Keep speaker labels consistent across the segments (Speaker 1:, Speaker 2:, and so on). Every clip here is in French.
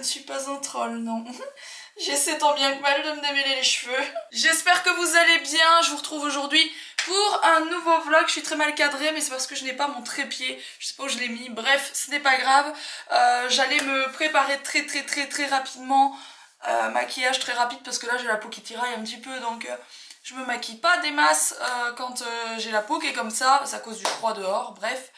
Speaker 1: suis pas un troll, non. J'essaie tant bien que mal de me démêler les cheveux. J'espère que vous allez bien. Je vous retrouve aujourd'hui pour un nouveau vlog. Je suis très mal cadrée, mais c'est parce que je n'ai pas mon trépied. Je sais pas où je l'ai mis. Bref, ce n'est pas grave. J'allais me préparer très rapidement. Maquillage très rapide parce que là j'ai la peau qui tiraille un petit peu, donc je me maquille pas des masses quand j'ai la peau qui est comme ça. C'est à cause du froid dehors. Bref.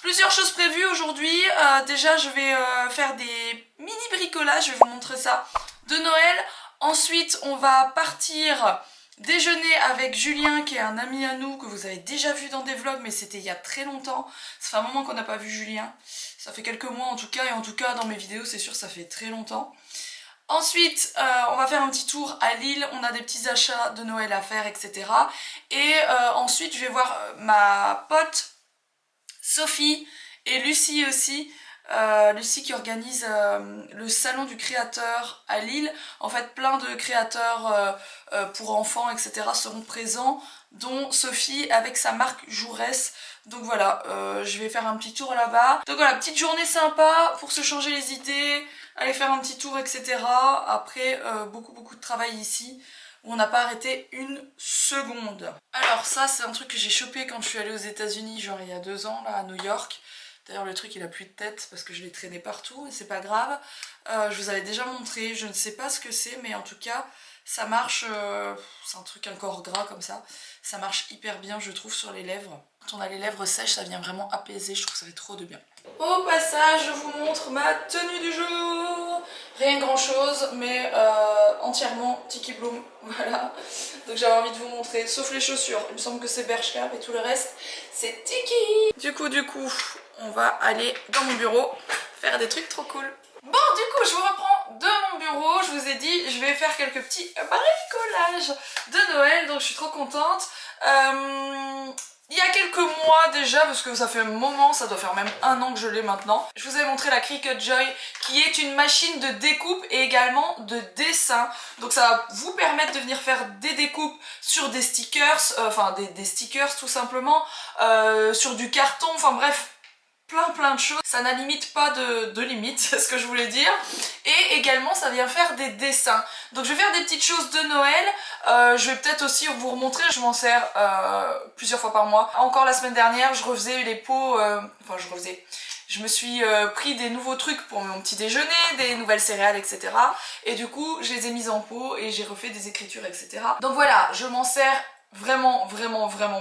Speaker 1: Plusieurs choses prévues aujourd'hui. Déjà je vais faire des mini bricolages, je vais vous montrer ça, de Noël. Ensuite on va partir déjeuner avec Julien qui est un ami à nous que vous avez déjà vu dans des vlogs, mais c'était il y a très longtemps. Ça fait un moment qu'on n'a pas vu Julien. Ça fait quelques mois en tout cas, et en tout cas dans mes vidéos c'est sûr ça fait très longtemps. Ensuite, on va faire un petit tour à Lille, on a des petits achats de Noël à faire, etc. Et ensuite je vais voir ma pote Sophie et Lucie aussi, Lucie qui organise le salon du créateur à Lille. En fait plein de créateurs pour enfants etc seront présents, dont Sophie avec sa marque Jaurès. Donc voilà, je vais faire un petit tour là-bas. Donc voilà, petite journée sympa pour se changer les idées, aller faire un petit tour etc. Après beaucoup de travail ici, où on n'a pas arrêté une seconde. Alors ça c'est un truc que j'ai chopé quand je suis allée aux États-Unis, genre il y a 2 ans là à New York. D'ailleurs le truc il a plus de tête parce que je l'ai traîné partout, mais c'est pas grave. Je vous avais déjà montré, je ne sais pas ce que c'est, mais en tout cas ça marche, c'est un truc, un corps gras comme ça. Ça marche hyper bien je trouve sur les lèvres. Quand on a les lèvres sèches ça vient vraiment apaiser, je trouve que ça fait trop de bien. Au passage je vous montre ma tenue du jour. Rien grand chose mais entièrement Tiki Bloom, voilà. Donc j'avais envie de vous montrer, sauf les chaussures, il me semble que c'est Bershka et tout le reste c'est Tiki. Du coup on va aller dans mon bureau faire des trucs trop cool. Bon du coup je vous reprends de mon bureau, je vous ai dit je vais faire quelques petits bricolages de Noël, donc je suis trop contente. Il y a quelques mois déjà, parce que ça fait un moment, ça doit faire même 1 an que je l'ai maintenant, je vous ai montré la Cricut Joy qui est une machine de découpe et également de dessin. Donc ça va vous permettre de venir faire des découpes sur des stickers, enfin des stickers tout simplement, sur du carton, enfin bref, plein de choses. Ça n'a limite pas de limite, c'est ce que je voulais dire. Et également ça vient faire des dessins. Donc je vais faire des petites choses de Noël. Je vais peut-être aussi vous remontrer, je m'en sers plusieurs fois par mois. Encore la semaine dernière je refaisais les pots, je me suis pris des nouveaux trucs pour mon petit déjeuner, des nouvelles céréales etc. Et du coup je les ai mises en pot et j'ai refait des écritures etc. Donc voilà, je m'en sers vraiment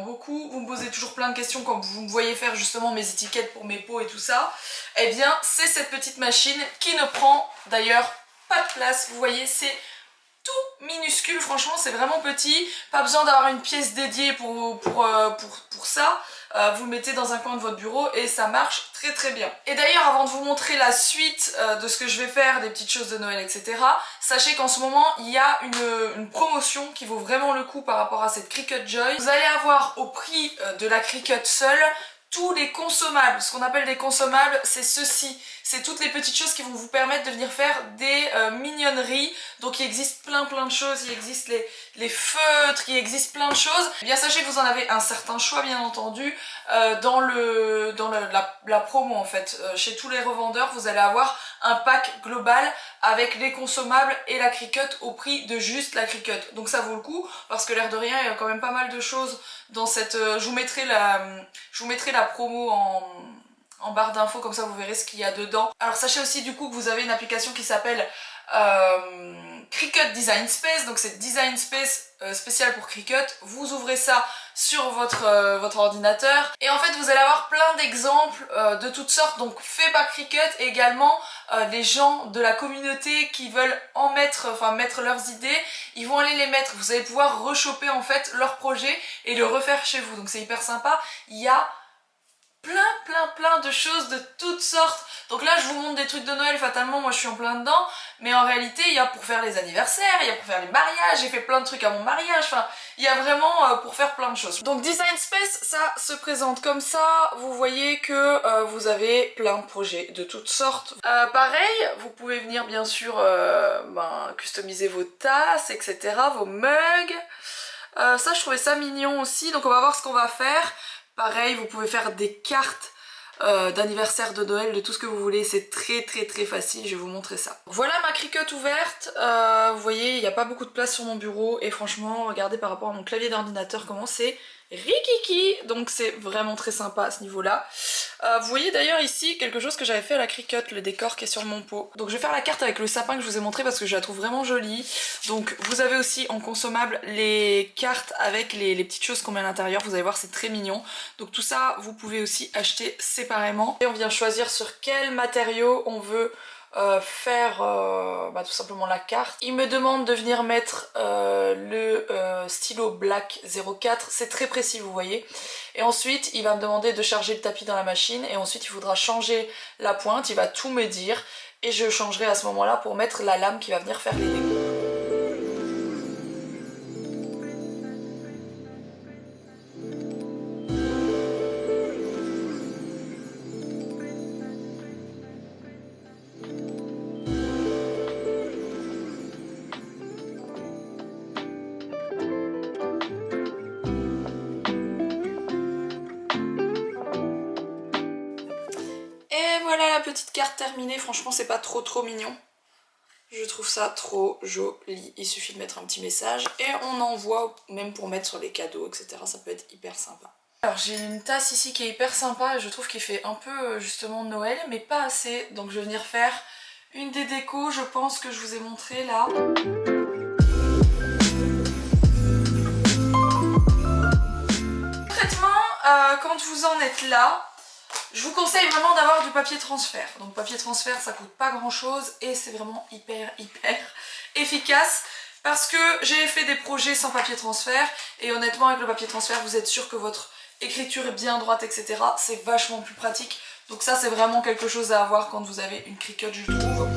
Speaker 1: beaucoup. Vous me posez toujours plein de questions quand vous me voyez faire justement mes étiquettes pour mes pots et tout ça. Eh bien c'est cette petite machine qui ne prend d'ailleurs pas de place. Vous voyez c'est tout minuscule, franchement c'est vraiment petit. Pas besoin d'avoir une pièce dédiée pour ça. Vous le mettez dans un coin de votre bureau et ça marche très bien. Et d'ailleurs avant de vous montrer la suite de ce que je vais faire, des petites choses de Noël etc, sachez qu'en ce moment il y a une promotion qui vaut vraiment le coup par rapport à cette Cricut Joy. Vous allez avoir au prix de la Cricut seule tous les consommables. Ce qu'on appelle des consommables c'est ceci, c'est toutes les petites choses qui vont vous permettre de venir faire des mignonneries. Donc il existe plein de choses, il existe les feutres, il existe plein de choses. Eh bien sachez que vous en avez un certain choix bien entendu dans la promo en fait. Chez tous les revendeurs vous allez avoir un pack global avec les consommables et la Cricut au prix de juste la Cricut. Donc ça vaut le coup parce que l'air de rien il y a quand même pas mal de choses dans cette... je vous mettrai la promo en barre d'infos, comme ça vous verrez ce qu'il y a dedans. Alors sachez aussi du coup que vous avez une application qui s'appelle Cricut Design Space, donc c'est Design Space spécial pour Cricut. Vous ouvrez ça sur votre ordinateur et en fait vous allez avoir plein d'exemples de toutes sortes, donc faits par Cricut, et également les gens de la communauté qui veulent mettre leurs idées, ils vont aller les mettre. Vous allez pouvoir rechoper en fait leur projet et le refaire chez vous, donc c'est hyper sympa. Il y a plein de choses de toutes sortes. Donc là je vous montre des trucs de Noël, fatalement moi je suis en plein dedans, mais en réalité il y a pour faire les anniversaires, il y a pour faire les mariages, j'ai fait plein de trucs à mon mariage, enfin il y a vraiment pour faire plein de choses. Donc Design Space ça se présente comme ça, vous voyez que vous avez plein de projets de toutes sortes. Pareil, vous pouvez venir bien sûr customiser vos tasses etc, vos mugs. Ça je trouvais ça mignon aussi, donc on va voir ce qu'on va faire. Pareil, vous pouvez faire des cartes d'anniversaire, de Noël, de tout ce que vous voulez. C'est très facile, je vais vous montrer ça. Voilà ma Cricut ouverte. Vous voyez, il n'y a pas beaucoup de place sur mon bureau et franchement, regardez par rapport à mon clavier d'ordinateur comment c'est rikiki. Donc c'est vraiment très sympa à ce niveau-là. Vous voyez d'ailleurs ici quelque chose que j'avais fait à la Cricut, le décor qui est sur mon pot. Donc je vais faire la carte avec le sapin que je vous ai montré parce que je la trouve vraiment jolie. Donc vous avez aussi en consommable les cartes avec les petites choses qu'on met à l'intérieur. Vous allez voir, c'est très mignon. Donc tout ça, vous pouvez aussi acheter séparément. Et on vient choisir sur quel matériau on veut faire tout simplement la carte. Il me demande de venir mettre le stylo Black 04, c'est très précis vous voyez. Et ensuite il va me demander de charger le tapis dans la machine et ensuite il faudra changer la pointe, il va tout me dire et je changerai à ce moment là pour mettre la lame qui va venir faire les décos. Voilà la petite carte terminée, franchement c'est pas trop mignon. Je trouve ça trop joli, il suffit de mettre un petit message et on envoie même pour mettre sur les cadeaux etc, ça peut être hyper sympa. Alors j'ai une tasse ici qui est hyper sympa et je trouve qu'il fait un peu justement Noël mais pas assez, donc je vais venir faire une des décos, je pense que je vous ai montré là. Concrètement, quand vous en êtes là, je vous conseille vraiment d'avoir du papier transfert. Donc papier transfert ça coûte pas grand chose et c'est vraiment hyper efficace parce que j'ai fait des projets sans papier transfert et honnêtement avec le papier transfert vous êtes sûr que votre écriture est bien droite etc. C'est vachement plus pratique. Donc ça c'est vraiment quelque chose à avoir quand vous avez une Cricut je trouve.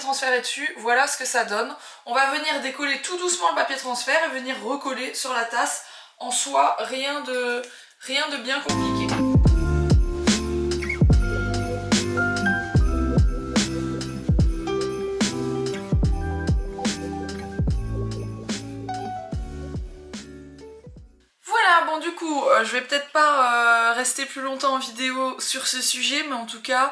Speaker 1: Transfert est dessus, voilà ce que ça donne. On va venir décoller tout doucement le papier transfert et venir recoller sur la tasse. En soi, rien de bien compliqué. Voilà, bon du coup, je vais peut-être pas rester plus longtemps en vidéo sur ce sujet, mais en tout cas,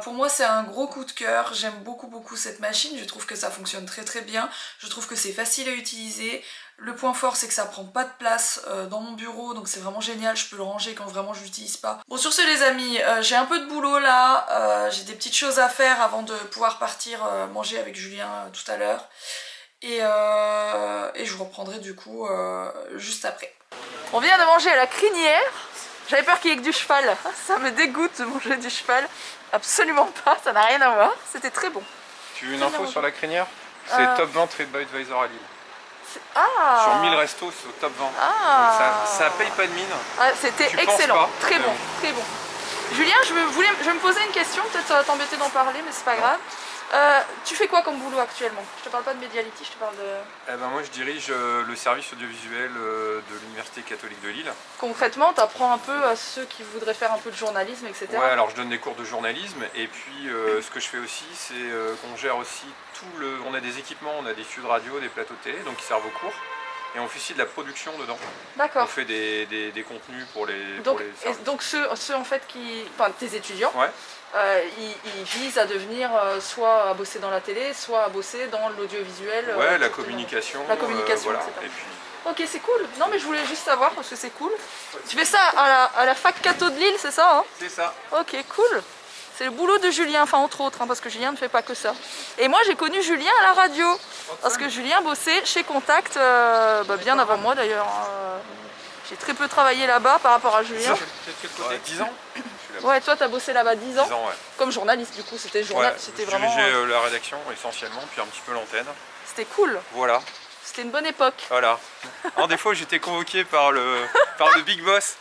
Speaker 1: pour moi c'est un gros coup de cœur, j'aime beaucoup cette machine, je trouve que ça fonctionne très bien, je trouve que c'est facile à utiliser, le point fort c'est que ça prend pas de place dans mon bureau donc c'est vraiment génial, je peux le ranger quand vraiment je l'utilise pas. Bon sur ce les amis, j'ai un peu de boulot là, j'ai des petites choses à faire avant de pouvoir partir manger avec Julien tout à l'heure et je vous reprendrai du coup juste après. On vient de manger à la crinière. J'avais peur qu'il y ait que du cheval, ça me dégoûte de manger du cheval, absolument pas, ça n'a rien à voir, c'était très bon.
Speaker 2: Tu veux une info sur la crinière? C'est top 20 TripAdvisor à Lille.
Speaker 1: Ah.
Speaker 2: Sur 1000 restos, c'est au top 20.
Speaker 1: Ah.
Speaker 2: Donc ça paye pas de mine.
Speaker 1: Ah, c'était excellent, très bon. Julien, je vais me poser une question, peut-être ça va t'embêter d'en parler, mais c'est pas grave. Tu fais quoi comme boulot actuellement? Je te parle pas de Mediality, je te parle de...
Speaker 2: Eh ben moi je dirige le service audiovisuel de l'Université catholique de Lille.
Speaker 1: Concrètement, tu apprends un peu à ceux qui voudraient faire un peu de journalisme, etc.
Speaker 2: Ouais, alors je donne des cours de journalisme et puis ce que je fais aussi, c'est qu'on gère aussi tout le... On a des équipements, on a des studios de radio, des plateaux télé, donc qui servent aux cours. Et on fait aussi de la production dedans.
Speaker 1: D'accord.
Speaker 2: On fait des contenus pour les
Speaker 1: donc ceux en fait qui... Enfin, tes étudiants,
Speaker 2: ouais.
Speaker 1: Ils visent à devenir soit à bosser dans la télé, soit à bosser dans l'audiovisuel.
Speaker 2: Ouais, la communication.
Speaker 1: La communication,
Speaker 2: voilà.
Speaker 1: etc.
Speaker 2: Et puis...
Speaker 1: Ok, c'est cool. Non mais je voulais juste savoir parce que c'est cool. Tu fais ça à la fac Cato de Lille, c'est ça hein?
Speaker 2: C'est ça.
Speaker 1: Ok, cool. C'est le boulot de Julien, enfin entre autres, hein, parce que Julien ne fait pas que ça. Et moi j'ai connu Julien à la radio, parce que Julien bossait chez Contact, bien avant moi d'ailleurs. J'ai très peu travaillé là-bas par rapport à Julien.
Speaker 2: 10 ans.
Speaker 1: Ouais, toi t'as bossé là-bas 10 ans,
Speaker 2: 10 ans ouais.
Speaker 1: Comme journaliste du coup, c'était
Speaker 2: Ouais,
Speaker 1: c'était vraiment...
Speaker 2: Je dirigeais la rédaction essentiellement, puis un petit peu l'antenne.
Speaker 1: C'était cool.
Speaker 2: Voilà.
Speaker 1: C'était une bonne époque.
Speaker 2: Voilà. Alors, des fois j'étais convoqué par le Big Boss.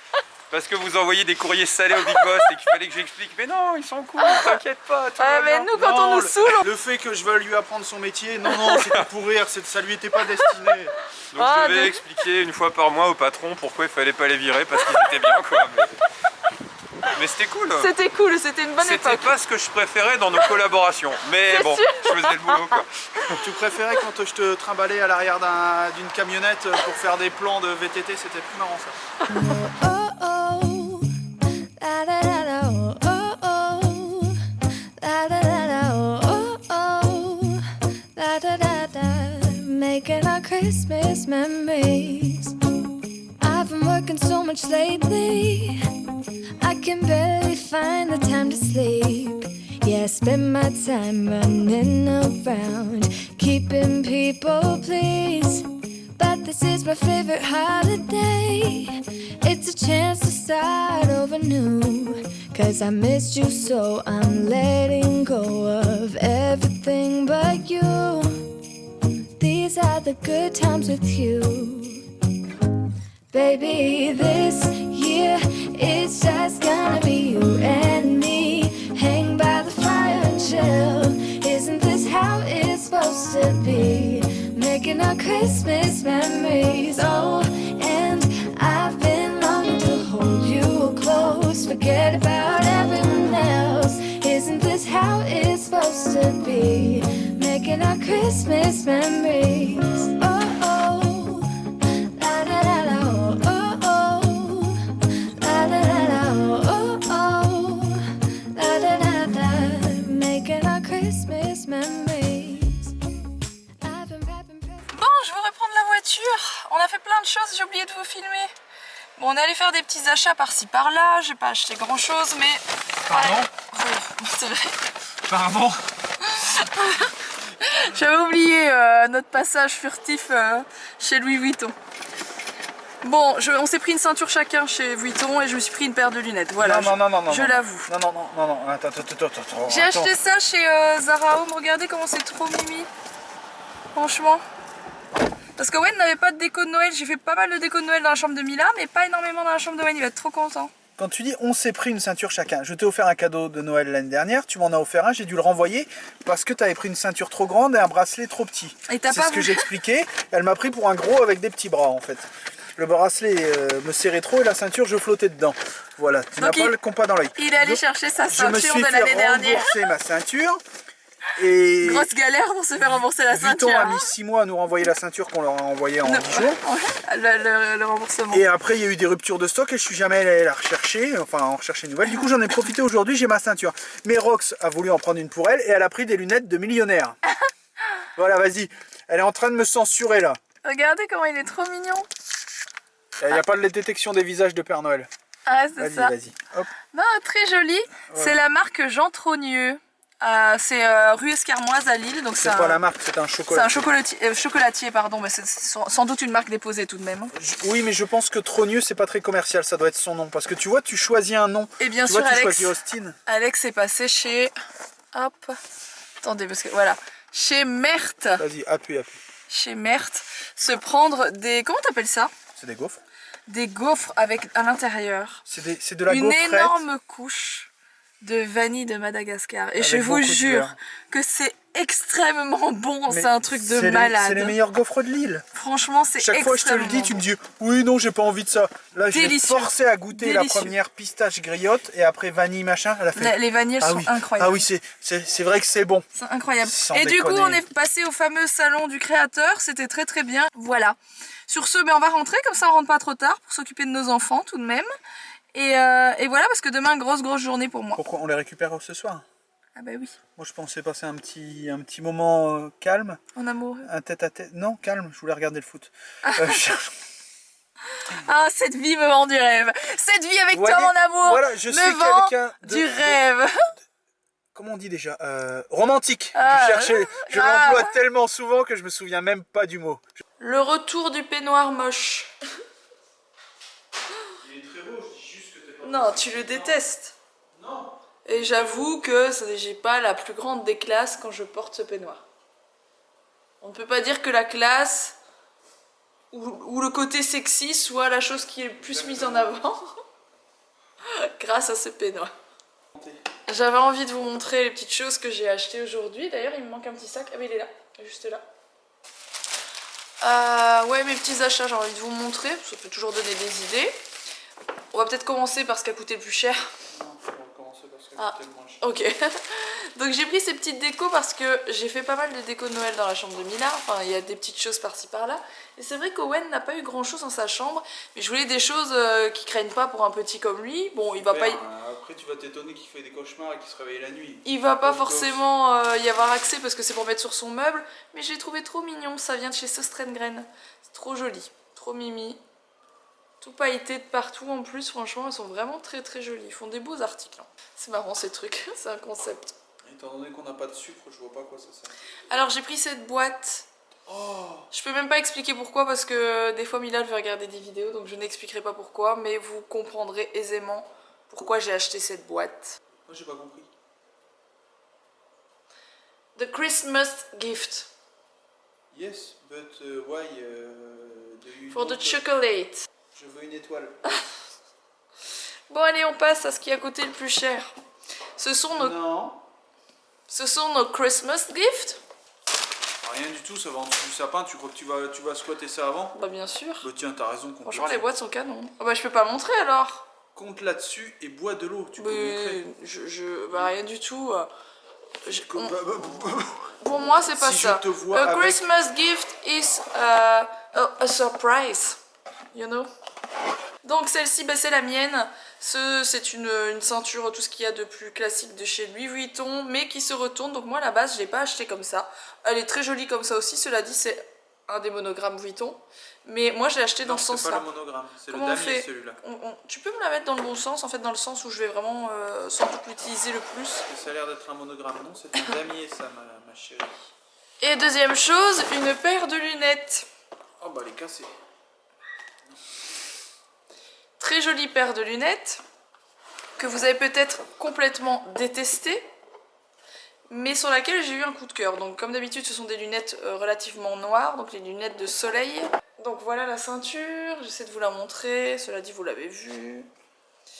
Speaker 2: Parce que vous envoyez des courriers salés au Big Boss et qu'il fallait que j'explique. Mais non, ils sont cool, t'inquiète pas.
Speaker 1: Mais nous, quand on nous saoule.
Speaker 3: Le fait que je veuille lui apprendre son métier, non, c'était pour rire, ça lui était pas destiné.
Speaker 2: Donc je devais expliquer une fois par mois au patron pourquoi il fallait pas les virer parce qu'ils étaient bien quoi. Mais... Mais c'était cool.
Speaker 1: C'était cool, c'était une bonne époque.
Speaker 2: C'était pas ce que je préférais dans nos collaborations. Mais bon, je faisais le boulot quoi.
Speaker 3: Tu préférais quand je te trimballais à l'arrière d'une camionnette pour faire des plans de VTT, c'était plus marrant ça.
Speaker 4: Making our Christmas memories. I've been working so much lately, I can barely find the time to sleep. Yeah, I spend my time running around, keeping people pleased. But this is my favorite holiday. It's a chance to start over new. Cause I missed you so I'm letting go of everything but you. These are the good times with you. Baby, this year it's just gonna be you and me. Hang by the fire and chill. Isn't this how it's supposed to be? Making our Christmas memories. Oh, and I've been longing to hold you close. Forget about everyone else. Isn't this how it's supposed to be? Making our Christmas memories. Oh, oh, la da da da, oh, oh, oh, la da da da, oh, oh, la da da da. Making our Christmas memories. I've been wrapping presents.
Speaker 1: Bon, je veux reprendre la voiture. On a fait plein de choses, j'ai oublié de vous filmer. Bon, on est allé faire des petits achats par-ci par-là. J'ai pas acheté grand-chose, mais...
Speaker 3: Pardon?
Speaker 1: Ouais, c'est vrai.
Speaker 3: Pardon?
Speaker 1: J'avais oublié notre passage furtif chez Louis Vuitton. Bon, on s'est pris une ceinture chacun chez Vuitton et je me suis pris une paire de lunettes. Voilà,
Speaker 3: Non,
Speaker 1: je l'avoue.
Speaker 3: Non, attends.
Speaker 1: J'ai acheté ça chez Zara Home. Regardez comment c'est trop mimi. Franchement. Parce que Wayne n'avait pas de déco de Noël. J'ai fait pas mal de déco de Noël dans la chambre de Mila, mais pas énormément dans la chambre de Wayne. Il va être trop content.
Speaker 3: Quand tu dis on s'est pris une ceinture chacun, je t'ai offert un cadeau de Noël l'année dernière, tu m'en as offert un, j'ai dû le renvoyer parce que tu avais pris une ceinture trop grande et un bracelet trop petit.
Speaker 1: Et t'as
Speaker 3: C'est
Speaker 1: pas
Speaker 3: ce que
Speaker 1: voulu.
Speaker 3: j'ai expliqué, elle m'a pris pour un gros avec des petits bras en fait. Le bracelet me serrait trop et la ceinture je flottais dedans. Voilà, tu n'as
Speaker 1: Donc
Speaker 3: pas le compas dans l'œil.
Speaker 1: Il est allé
Speaker 3: Donc,
Speaker 1: chercher sa
Speaker 3: je me
Speaker 1: ceinture
Speaker 3: suis
Speaker 1: de
Speaker 3: fait
Speaker 1: l'année dernière.
Speaker 3: rembourser ma ceinture. Et
Speaker 1: Grosse galère pour se faire rembourser la
Speaker 3: Vuitton
Speaker 1: ceinture.
Speaker 3: a mis 6 mois à nous renvoyer la ceinture qu'on leur a envoyée en 10 jours.
Speaker 1: Ouais, le remboursement.
Speaker 3: Et après il y a eu des ruptures de stock et je suis jamais allé la rechercher, enfin en rechercher une nouvelle. Du coup j'en ai profité aujourd'hui, j'ai ma ceinture. Mais Rox a voulu en prendre une pour elle et elle a pris des lunettes de millionnaire. Voilà, vas-y, elle est en train de me censurer là.
Speaker 1: Regardez comment il est trop mignon.
Speaker 3: Il n'y a pas de détection des visages de Père Noël.
Speaker 1: Ah, c'est ça.
Speaker 3: Vas-y. Hop.
Speaker 1: Non, très joli. C'est la marque Jean Trogneux. C'est rue Escarmoise à Lille. Donc
Speaker 3: C'est pas la marque, c'est un chocolat.
Speaker 1: C'est un chocolatier, pardon, mais c'est sans doute une marque déposée tout de même.
Speaker 3: Oui, mais je pense que Trogneux c'est pas très commercial, ça doit être son nom. Parce que tu vois, tu choisis un nom.
Speaker 1: Et bien
Speaker 3: tu
Speaker 1: sûr,
Speaker 3: vois, tu
Speaker 1: Alex.
Speaker 3: choisis Austin.
Speaker 1: Alex est passé chez. Hop. Attendez, parce que voilà. Chez Merthe.
Speaker 3: Vas-y, appuie.
Speaker 1: Chez Merthe. Se prendre des. Comment t'appelles ça?
Speaker 3: C'est des gaufres.
Speaker 1: Des gaufres avec à l'intérieur.
Speaker 3: C'est de la
Speaker 1: une
Speaker 3: gaufrette.
Speaker 1: énorme couche de vanille de Madagascar. Et
Speaker 3: Avec
Speaker 1: je vous
Speaker 3: beaucoup de
Speaker 1: jure
Speaker 3: beurre.
Speaker 1: que c'est extrêmement bon.
Speaker 3: Mais
Speaker 1: C'est un truc de
Speaker 3: c'est
Speaker 1: malade.
Speaker 3: C'est les meilleures gaufres de Lille.
Speaker 1: Franchement, c'est
Speaker 3: Chaque fois que je te le dis, tu me dis oui, non, j'ai pas envie de ça. Là, je l'ai
Speaker 1: Délicieux.
Speaker 3: forcé à goûter la
Speaker 1: Délicieux.
Speaker 3: première pistache griotte et après vanille machin. Elle a fait.
Speaker 1: Les vanilles
Speaker 3: Ah
Speaker 1: sont
Speaker 3: oui.
Speaker 1: incroyables.
Speaker 3: Ah oui, c'est vrai que c'est bon.
Speaker 1: C'est incroyable.
Speaker 3: Sans
Speaker 1: Et du coup,
Speaker 3: déconner.
Speaker 1: on est passé au fameux salon du créateur. C'était très très bien. Voilà. Sur ce, ben, on va rentrer. Comme ça, on rentre pas trop tard pour s'occuper de nos enfants tout de même. Et voilà, parce que demain, grosse journée pour moi.
Speaker 3: Pourquoi on les récupère ce soir?
Speaker 1: Ah bah oui,
Speaker 3: Moi, je pensais passer un petit moment calme,
Speaker 1: en amoureux.
Speaker 3: un tête-à-tête. Non, calme. Je voulais regarder le foot.
Speaker 1: Ah, cette vie me vend du rêve. Cette vie avec toi,
Speaker 3: Voyez,
Speaker 1: mon amour,
Speaker 3: voilà, je suis
Speaker 1: me vend
Speaker 3: quelqu'un
Speaker 1: du rêve.
Speaker 3: Comment on dit déjà romantique.
Speaker 1: Ah,
Speaker 3: Je l'emploie tellement souvent que je me souviens même pas du mot.
Speaker 1: Le retour du peignoir moche.
Speaker 3: Il est très beau, je dis juste que t'es pas...
Speaker 1: Non, tu le détestes.
Speaker 3: Non.
Speaker 1: Et j'avoue que j'ai pas la plus grande des classes quand je porte ce peignoir. On ne peut pas dire que la classe ou le côté sexy soit la chose qui est le plus mise en avant grâce à ce peignoir. J'avais envie de vous montrer les petites choses que j'ai achetées aujourd'hui. D'ailleurs, il me manque un petit sac. Ah mais il est là, juste là. Ouais, mes petits achats, j'ai envie de vous montrer. Ça peut toujours donner des idées. On va peut-être commencer par ce qui a coûté le plus cher.
Speaker 3: ça
Speaker 1: Ah.
Speaker 3: coûtait moins cher.
Speaker 1: Ok. Donc j'ai pris ces petites décos parce que j'ai fait pas mal de décos de Noël dans la chambre de Mila. Enfin, il y a des petites choses par-ci par-là. Et c'est vrai qu'Owen n'a pas eu grand-chose dans sa chambre. Mais je voulais des choses qui craignent pas pour un petit comme lui. Bon, il va pas...
Speaker 3: Après, tu vas t'étonner qu'il fait des cauchemars et qu'il se réveille la nuit.
Speaker 1: Il va pas
Speaker 3: Pauvre
Speaker 1: forcément y avoir accès parce que c'est pour mettre sur son meuble. Mais j'ai trouvé trop mignon. Ça vient de chez Sostrengren. C'est trop joli. Trop mimi. Tout pailleté de partout en plus. Franchement, elles sont vraiment très très jolies. Ils font des beaux articles. Hein. C'est marrant ces trucs. C'est un concept.
Speaker 3: Étant donné qu'on n'a pas de sucre, je vois pas à quoi ça sert.
Speaker 1: Alors j'ai pris cette boîte.
Speaker 3: Oh,
Speaker 1: Je peux même pas expliquer pourquoi parce que des fois Mila veut regarder des vidéos donc je n'expliquerai pas pourquoi mais vous comprendrez aisément pourquoi j'ai acheté cette boîte.
Speaker 3: moi j'ai pas compris.
Speaker 1: The Christmas gift
Speaker 3: Yes, but why do you
Speaker 1: for the
Speaker 3: want-
Speaker 1: chocolate.
Speaker 3: Je veux une étoile.
Speaker 1: Bon allez on passe à ce qui a coûté le plus cher. Ce sont
Speaker 3: Non,
Speaker 1: nos Christmas gifts.
Speaker 3: rien du tout, ça va en dessous du sapin. Tu crois que tu vas squatter ça avant?
Speaker 1: Bah bien sûr.
Speaker 3: Bah tiens, t'as raison. compte
Speaker 1: Franchement les
Speaker 3: là-dessus.
Speaker 1: boîtes sont canons. Ah bah je peux pas montrer alors.
Speaker 3: Compte là-dessus et bois de l'eau. Tu peux montrer.
Speaker 1: Bah rien du tout.
Speaker 3: Comme-
Speaker 1: Pour moi c'est pas
Speaker 3: Si
Speaker 1: ça.
Speaker 3: je te vois
Speaker 1: A
Speaker 3: avec-
Speaker 1: Christmas gift is a surprise, you know. Donc celle-ci, bah, c'est la mienne. C'est une ceinture, tout ce qu'il y a de plus classique de chez Louis Vuitton, mais qui se retourne. Donc moi à la base, je l'ai pas acheté comme ça. Elle est très jolie comme ça aussi. Cela dit, c'est un des monogrammes Vuitton. Mais moi, je l'ai acheté dans ce
Speaker 3: Non, c'est pas
Speaker 1: sens-là.
Speaker 3: le monogramme, c'est le
Speaker 1: Comment on
Speaker 3: damier
Speaker 1: fait
Speaker 3: celui-là.
Speaker 1: Tu peux me la mettre dans le bon sens, en fait, dans le sens où je vais vraiment sans doute l'utiliser le plus.
Speaker 3: Ça a l'air d'être un monogramme, non? C'est un damier ça, ma chérie.
Speaker 1: Et deuxième chose, une paire de lunettes.
Speaker 3: Oh bah elle est cassée.
Speaker 1: Très jolie paire de lunettes que vous avez peut-être complètement détestée, mais sur laquelle j'ai eu un coup de cœur. Donc comme d'habitude, ce sont des lunettes relativement noires, donc les lunettes de soleil. Donc voilà la ceinture, j'essaie de vous la montrer, cela dit vous l'avez vue.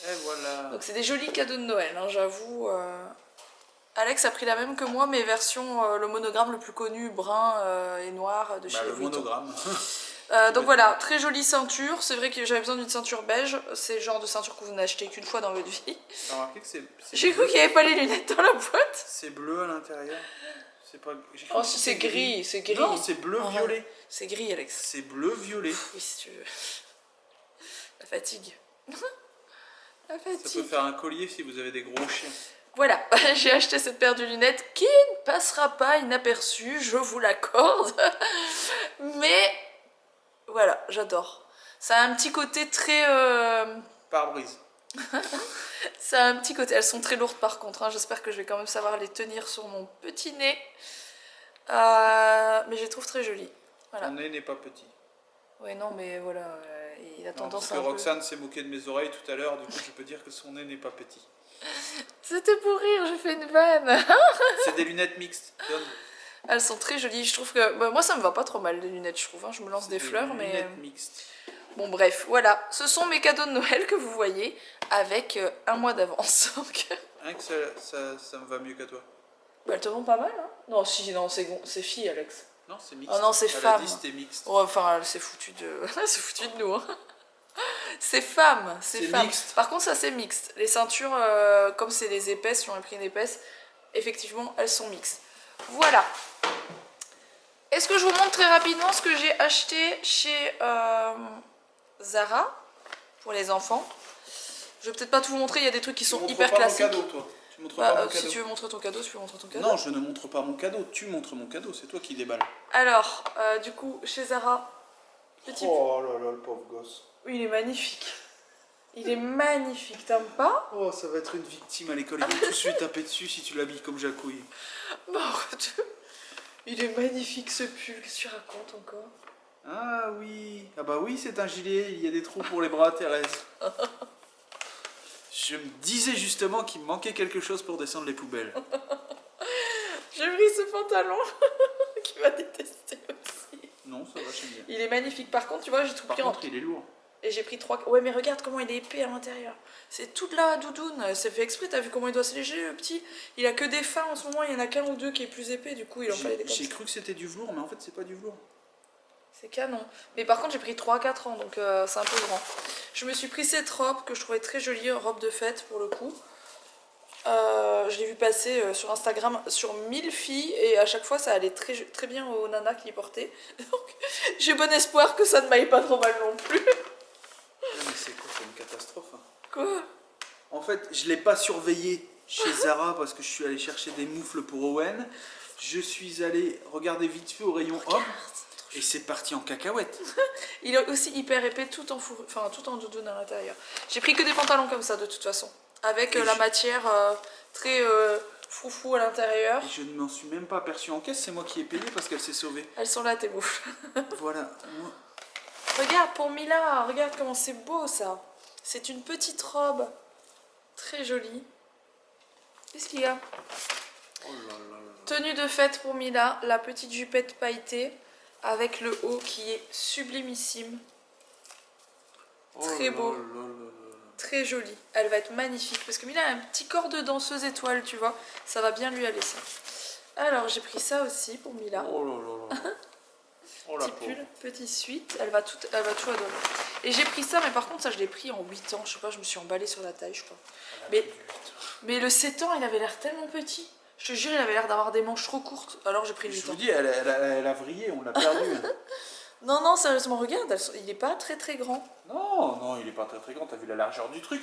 Speaker 3: Et voilà.
Speaker 1: Donc c'est des jolis cadeaux de Noël, hein, j'avoue. Alex a pris la même que moi, mais version le monogramme le plus connu, brun et noir de chez
Speaker 3: Bah, le
Speaker 1: Vuitton.
Speaker 3: monogramme.
Speaker 1: Donc voilà, très jolie ceinture. C'est vrai que j'avais besoin d'une ceinture beige. C'est le genre de ceinture que vous n'achetez qu'une fois dans votre vie.
Speaker 3: T'as remarqué que c'est
Speaker 1: J'ai cru
Speaker 3: bleu.
Speaker 1: qu'il n'y avait pas les lunettes dans la boîte.
Speaker 3: C'est bleu à l'intérieur. C'est pas. j'ai cru
Speaker 1: Oh,
Speaker 3: que
Speaker 1: c'est
Speaker 3: c'était
Speaker 1: gris, c'est gris.
Speaker 3: Non, c'est bleu
Speaker 1: Ah,
Speaker 3: violet.
Speaker 1: C'est gris, Alex.
Speaker 3: C'est bleu violet.
Speaker 1: Oui, si tu veux. La fatigue. La
Speaker 3: Ça peut
Speaker 1: fatigue.
Speaker 3: faire un collier si vous avez des gros chiens.
Speaker 1: Voilà, j'ai acheté cette paire de lunettes qui ne passera pas inaperçue, je vous l'accorde. Mais voilà, j'adore. Ça a un petit côté très...
Speaker 3: Pare-brise.
Speaker 1: Ça a un petit côté... Elles sont très lourdes par contre, hein. J'espère que je vais quand même savoir les tenir sur mon petit nez. Mais je les trouve très jolies. Voilà.
Speaker 3: Ton nez n'est pas petit.
Speaker 1: Ouais, non, mais voilà, il a
Speaker 3: Non,
Speaker 1: tendance
Speaker 3: parce
Speaker 1: à
Speaker 3: que
Speaker 1: un peu...
Speaker 3: Roxane s'est moquée de mes oreilles tout à l'heure, du coup je peux dire que son nez n'est pas petit.
Speaker 1: C'était pour rire, j'ai fait une vanne.
Speaker 3: C'est des lunettes mixtes. Donne.
Speaker 1: Elles sont très jolies, je trouve que... Bah, moi, ça me va pas trop mal, les lunettes, je trouve. Hein. Je me lance des fleurs, mais...
Speaker 3: Lunettes mixtes.
Speaker 1: Bon, bref, voilà. Ce sont mes cadeaux de Noël que vous voyez avec un mois d'avance. Donc...
Speaker 3: Rien que ça me va mieux qu'à toi.
Speaker 1: Bah, elles te vont pas mal, hein. Non, si, non, c'est fille, Alex.
Speaker 3: Non, c'est mixte.
Speaker 1: Oh non, c'est
Speaker 3: Elle a
Speaker 1: femme.
Speaker 3: dit c'était mixte.
Speaker 1: Oh, enfin, elle s'est foutue de... elle s'est foutue de nous, hein. C'est femme, c'est femme.
Speaker 3: mixte.
Speaker 1: Par contre, ça c'est mixte. Les ceintures, comme c'est des épaisses, si on a pris une épaisse, effectivement, elles sont mixtes. Voilà. Est-ce que je vous montre très rapidement ce que j'ai acheté chez Zara pour les enfants? Je vais peut-être pas tout vous montrer, il y a des trucs qui sont hyper classiques.
Speaker 3: Mon cadeau, toi. Tu montres pas mon
Speaker 1: Si
Speaker 3: cadeau.
Speaker 1: tu veux montrer ton cadeau, tu peux montrer ton cadeau.
Speaker 3: Non, je ne montre pas mon cadeau. Tu montres mon cadeau. C'est toi qui déballe.
Speaker 1: Alors, du coup, chez Zara, petit...
Speaker 3: Oh là là, le pauvre gosse.
Speaker 1: Oui, il est magnifique. Il est magnifique, t'aimes pas?
Speaker 3: Oh, ça va être une victime à l'école. Ils vont tous lui taper dessus si tu l'habilles comme Jacouille.
Speaker 1: Bon, il est magnifique ce pull, qu'est-ce que tu racontes encore?
Speaker 3: Ah oui. Ah bah oui, c'est un gilet. Il y a des trous pour les bras, Thérèse. Je me disais justement qu'il me manquait quelque chose pour descendre les poubelles.
Speaker 1: J'ai pris ce pantalon qui va détester aussi.
Speaker 3: Non, ça va, j'aime bien.
Speaker 1: Il est magnifique, par contre, tu vois, j'ai tout
Speaker 3: Par
Speaker 1: pris
Speaker 3: contre, il est lourd.
Speaker 1: Et j'ai pris 3... Ouais, mais regarde comment il est épais à l'intérieur. C'est toute la doudoune, c'est fait exprès, t'as vu comment il doit se léger, le petit? Il a que des fins en ce moment, il y en a qu'un ou deux qui est plus épais, du coup il en fallait des comme
Speaker 3: J'ai
Speaker 1: ça.
Speaker 3: cru que c'était du velours, mais en fait, c'est pas du velours.
Speaker 1: C'est canon. Mais par contre, j'ai pris 3-4 ans, donc c'est un peu grand. Je me suis pris cette robe que je trouvais très jolie, robe de fête pour le coup. je l'ai vu passer sur Instagram sur 1000 filles et à chaque fois ça allait très, très bien aux nanas qui les portaient. Donc j'ai bon espoir que ça ne m'aille pas trop mal non plus.
Speaker 3: Mais c'est quoi, c'est une catastrophe. Hein.
Speaker 1: Quoi?
Speaker 3: En fait, je l'ai pas surveillé chez Zara parce que je suis allé chercher des moufles pour Owen. Je suis allé regarder vite fait au rayon homme et c'est parti en cacahuète.
Speaker 1: Il est aussi hyper épais tout en fourrure, enfin tout en doudoune à l'intérieur. J'ai pris que des pantalons comme ça de toute façon. Avec la matière très froufrou à l'intérieur.
Speaker 3: Et je ne m'en suis même pas aperçu en caisse, c'est moi qui ai payé parce qu'elle s'est sauvée.
Speaker 1: Elles sont là tes moufles.
Speaker 3: Voilà. Moi,
Speaker 1: Regarde pour Mila, regarde comment c'est beau ça. C'est une petite robe très jolie. Qu'est-ce qu'il y a?
Speaker 3: oh là là là.
Speaker 1: Tenue de fête pour Mila, la petite jupette pailletée avec le haut qui est sublimissime.
Speaker 3: Oh
Speaker 1: Très
Speaker 3: là
Speaker 1: beau.
Speaker 3: là là là.
Speaker 1: Très jolie. Elle va être magnifique parce que Mila a un petit corps de danseuse étoile, tu vois. Ça va bien lui aller ça. Alors j'ai pris ça aussi pour Mila.
Speaker 3: Oh là là là. Oh la
Speaker 1: Petit
Speaker 3: pauvre.
Speaker 1: pull, petite suite, elle va tout adorer. Et j'ai pris ça, mais par contre ça je l'ai pris en 8 ans, je sais pas, je me suis emballée sur la taille, je crois. Mais le 7 ans, il avait l'air tellement petit. Je te jure, il avait l'air d'avoir des manches trop courtes, alors j'ai pris le
Speaker 3: Je
Speaker 1: 8
Speaker 3: vous
Speaker 1: ans.
Speaker 3: dis, elle a vrillé, on l'a perdu.
Speaker 1: Non, non, sérieusement, regarde, il est pas très très grand.
Speaker 3: Non, non, il est pas très très grand, t'as vu la largeur du truc.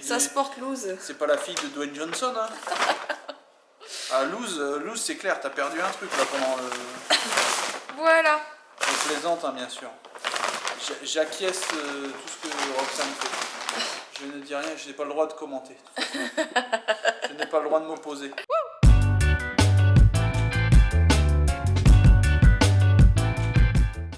Speaker 1: Ça se porte loose.
Speaker 3: C'est pas la fille de Dwayne Johnson, hein. Ah, loose, c'est clair, t'as perdu un truc là pendant le...
Speaker 1: Voilà.
Speaker 3: Je plaisante, hein, bien sûr. J'acquiesce tout ce que Roxane fait. Je ne dis rien, je n'ai pas le droit de commenter. Je n'ai pas le droit de m'opposer.